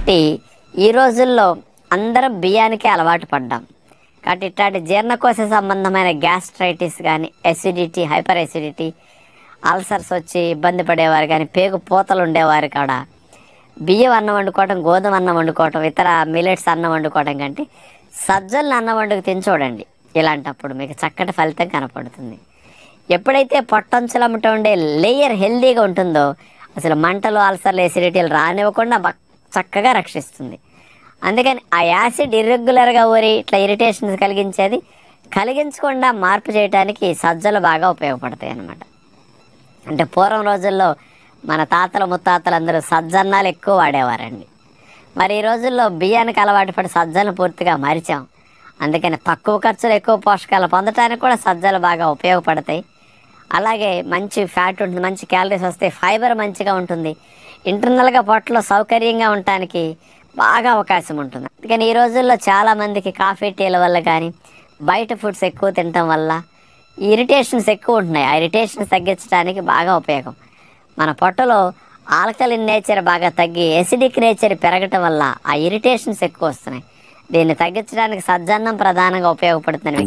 కాబట్టి ఈ రోజుల్లో అందరం బియ్యానికే అలవాటు పడ్డాం. కాబట్టి ఇట్లాంటి జీర్ణకోశ సంబంధమైన గ్యాస్ట్రైటిస్ కానీ, ఎసిడిటీ, హైపర్ ఎసిడిటీ, అల్సర్స్ వచ్చి ఇబ్బంది పడేవారు కానీ, పేగు పూతలు ఉండేవారు కాడ బియ్యం అన్నం వండుకోవటం, గోధుమ అన్నం వండుకోవటం, ఇతర మిలెట్స్ అన్నం వండుకోవడం కంటే సజ్జలను అన్నం వండుకు తిని చూడండి. ఇలాంటప్పుడు మీకు చక్కటి ఫలితం కనపడుతుంది. ఎప్పుడైతే పొట్టంచులమ్మట ఉండే లేయర్ హెల్దీగా ఉంటుందో అసలు మంటలు, అల్సర్లు, ఎసిడిటీలు రానివ్వకుండా చక్కగా రక్షిస్తుంది. అందుకని ఆ యాసిడ్ ఇర్రెగ్యులర్గా ఊరి ఇట్లా ఇరిటేషన్స్ కలిగించకుండా మార్పు చేయడానికి సజ్జలు బాగా ఉపయోగపడతాయి అన్నమాట. అంటే పూర్వం రోజుల్లో మన తాతలు ముత్తాతలు అందరూ సజ్జన్నాలు ఎక్కువ వాడేవారండి. మరి ఈ రోజుల్లో బియ్యానికి అలవాటు పడి సజ్జలను పూర్తిగా మరిచాం. అందుకని తక్కువ ఖర్చులు ఎక్కువ పోషకాలు పొందడానికి కూడా సజ్జలు బాగా ఉపయోగపడతాయి. అలాగే మంచి ఫ్యాట్ ఉంటుంది, మంచి క్యాలరీస్ వస్తాయి, ఫైబర్ మంచిగా ఉంటుంది, ఇంటర్నల్గా పొట్టలో సౌకర్యంగా ఉండటానికి బాగా అవకాశం ఉంటుంది. అందుకని ఈ రోజుల్లో చాలామందికి కాఫీ టీల వల్ల కానీ, బయట ఫుడ్స్ ఎక్కువ తినటం వల్ల ఇరిటేషన్స్ ఎక్కువ ఉంటున్నాయి. ఆ ఇరిటేషన్స్ తగ్గించడానికి బాగా ఉపయోగం. మన పొట్టలో ఆల్కలిన్ నేచర్ బాగా తగ్గి ఎసిడిక్ నేచర్ పెరగటం వల్ల ఆ ఇరిటేషన్స్ ఎక్కువ వస్తున్నాయి. దీన్ని తగ్గించడానికి సజ్జన్నం ప్రధానంగా ఉపయోగపడుతుంది.